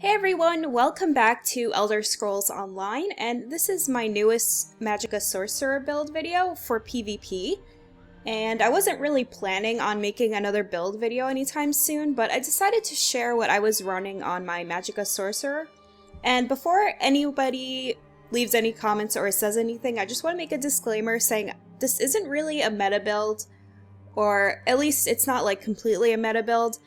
Hey everyone, welcome back to Elder Scrolls Online, and this is my newest Magicka Sorcerer build video for PvP. And I wasn't really planning on making another build video anytime soon, but I decided to share what I was running on my Magicka Sorcerer. And before anybody leaves any comments or says anything, I just want to make a disclaimer saying this isn't really a meta build, or at least it's not like completely a meta build.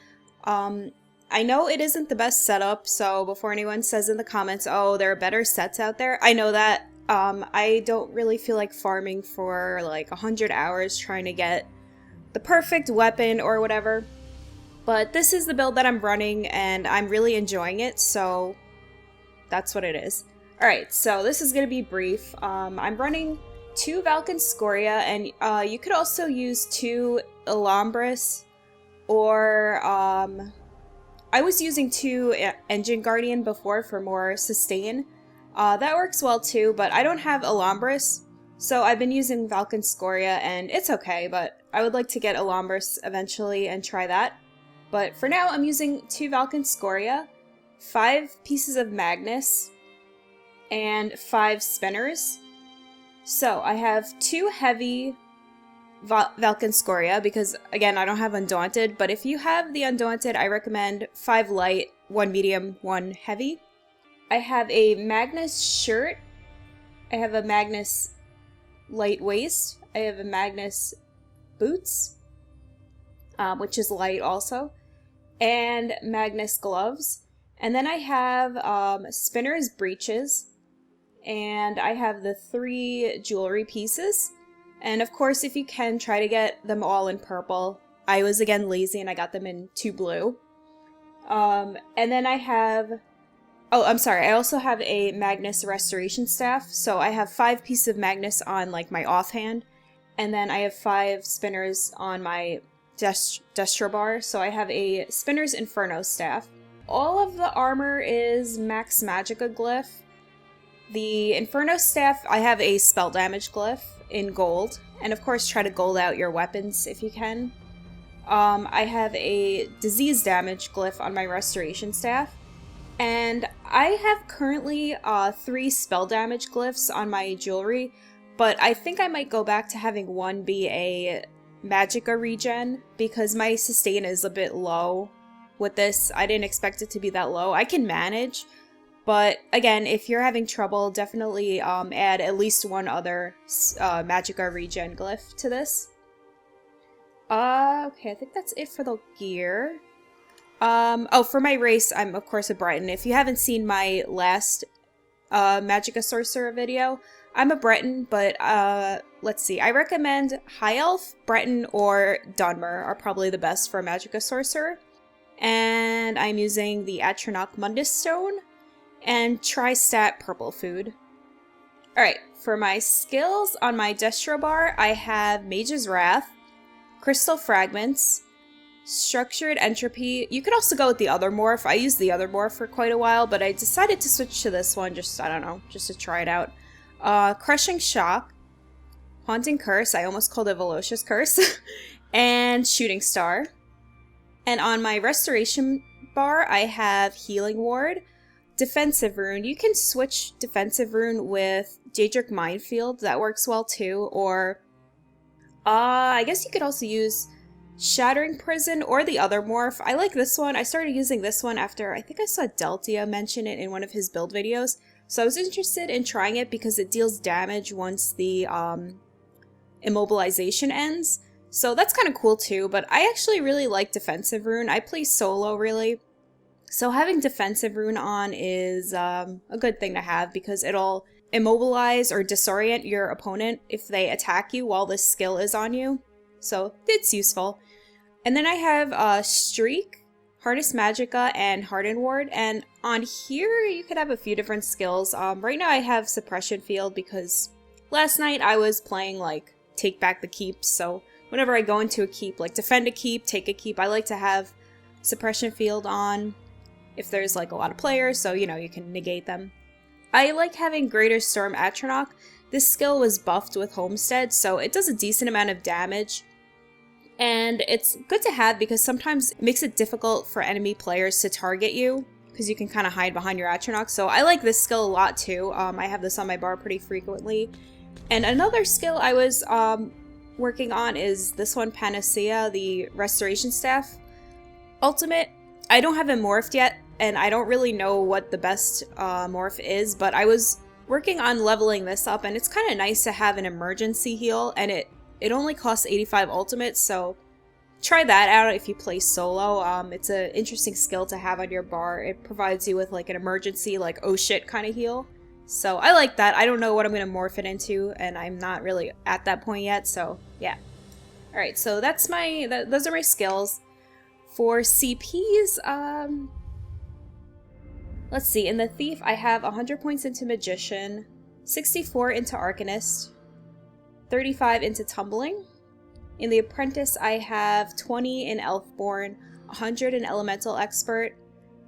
I know it isn't the best setup, so before anyone says in the comments, oh, there are better sets out there, I know that. I don't really feel like farming for like 100 hours trying to get the perfect weapon or whatever. But this is the build that I'm running, and I'm really enjoying it, so that's what it is. Alright, so this is going to be brief. I'm running 2 Valken Scoria, and you could also use 2 Elambris, or I was using 2 Engine Guardian before for more sustain. That works well too, but I don't have Elambris, so I've been using Valken Scoria, and it's okay, but I would like to get Elambris eventually and try that. But for now, I'm using 2 Valken Scoria, 5 pieces of Magnus, and 5 spinners. So I have 2 heavy Valken Scoria, because again, I don't have Undaunted, but if you have the Undaunted, I recommend 5 light, 1 medium, 1 heavy. I have a Magnus shirt, I have a Magnus light waist, I have a Magnus boots, which is light also, and Magnus gloves, and then I have Spinner's breeches, and I have the 3 jewelry pieces. And of course, if you can, try to get them all in purple. I was again lazy and I got them in 2 blue. And then I have... Oh, I'm sorry. I also have a Magnus Restoration Staff. So I have 5 pieces of Magnus on like my offhand. And then I have 5 spinners on my Destro bar. So I have a Spinner's Inferno Staff. All of the armor is Max Magicka glyph. The Inferno Staff, I have a spell damage glyph in gold, and of course try to gold out your weapons if you can. I have a disease damage glyph on my restoration staff, and I have currently 3 spell damage glyphs on my jewelry, but I think I might go back to having 1 be a Magicka regen, because my sustain is a bit low with this. I didn't expect it to be that low. I can manage, but again, if you're having trouble, definitely add at least 1 other Magicka regen glyph to this. Okay, I think that's it for the gear. Oh, for my race, I'm of course a Breton. If you haven't seen my last Magicka Sorcerer video, I'm a Breton, but let's see. I recommend High Elf, Breton, or Dunmer are probably the best for a Magicka Sorcerer. And I'm using the Atronach Mundus Stone and Tri-Stat Purple Food. Alright, for my skills on my Destro bar, I have Mage's Wrath, Crystal Fragments, Structured Entropy. You could also go with the other morph. I used the other morph for quite a while, but I decided to switch to this one, just, I don't know, just to try it out. Crushing Shock, Haunting Curse, I almost called it Velocious Curse, and Shooting Star. And on my Restoration bar, I have Healing Ward, Defensive Rune. You can switch Defensive Rune with Daedric Minefield. That works well too. Or, I guess you could also use Shattering Prison or the other morph. I like this one. I started using this one after, I think I saw Deltia mention it in one of his build videos. So I was interested in trying it because it deals damage once the immobilization ends. So that's kind of cool too. But I actually really like Defensive Rune. I play solo really. So having Defensive Rune on is a good thing to have, because it'll immobilize or disorient your opponent if they attack you while this skill is on you. So it's useful. And then I have Streak, Harness Magicka, and Harden Ward. And on here you could have a few different skills. Right now I have Suppression Field because last night I was playing like Take Back the Keep. So whenever I go into a keep, like defend a keep, take a keep, I like to have Suppression Field on. If there's like a lot of players, so you know, you can negate them. I like having Greater Storm Atronach. This skill was buffed with Homestead, so it does a decent amount of damage. And it's good to have because sometimes it makes it difficult for enemy players to target you, because you can kind of hide behind your Atronach. So I like this skill a lot too. I have this on my bar pretty frequently. And another skill I was working on is this one, Panacea, the Restoration Staff ultimate. I don't have it morphed yet, and I don't really know what the best morph is, but I was working on leveling this up, and it's kind of nice to have an emergency heal, and it only costs 85 ultimate, so try that out if you play solo. It's an interesting skill to have on your bar. It provides you with like an emergency, like oh shit kind of heal. So I like that. I don't know what I'm going to morph it into, and I'm not really at that point yet, so yeah. Alright, so that's those are my skills. For CPs, let's see, in the Thief I have 100 points into Magician, 64 into Arcanist, 35 into Tumbling. In the Apprentice I have 20 in Elfborn, 100 in Elemental Expert,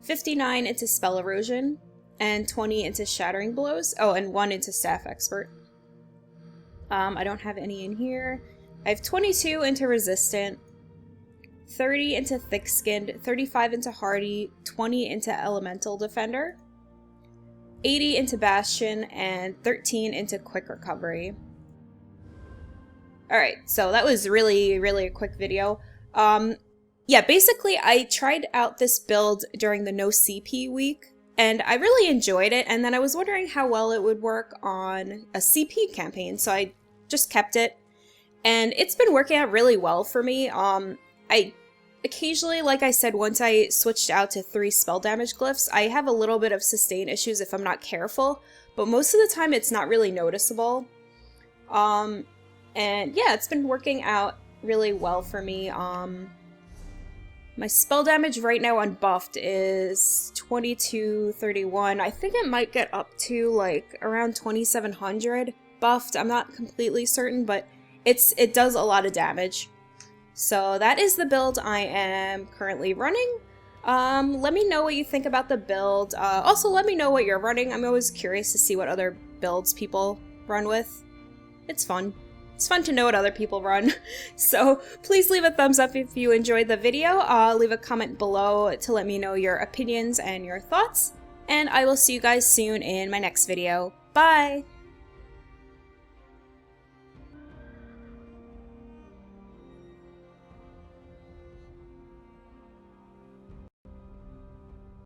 59 into Spell Erosion, and 20 into Shattering Blows. Oh, and 1 into Staff Expert. I don't have any in here. I have 22 into Resistant, 30 into Thick-Skinned, 35 into Hardy, 20 into Elemental Defender, 80 into Bastion, and 13 into Quick Recovery. Alright, so that was really a quick video. Yeah, basically I tried out this build during the no CP week, and I really enjoyed it, and then I was wondering how well it would work on a CP campaign, so I just kept it, and it's been working out really well for me. I occasionally, like I said, once I switched out to 3 spell damage glyphs, I have a little bit of sustain issues if I'm not careful, but most of the time it's not really noticeable. And yeah, it's been working out really well for me. My spell damage right now unbuffed is 2231. I think it might get up to like around 2700 buffed. I'm not completely certain, but it does a lot of damage. So that is the build I am currently running. Let me know what you think about the build. Also, let me know what you're running. I'm always curious to see what other builds people run with. It's fun. It's fun to know what other people run. So please leave a thumbs up if you enjoyed the video. Leave a comment below to let me know your opinions and your thoughts. And I will see you guys soon in my next video. Bye!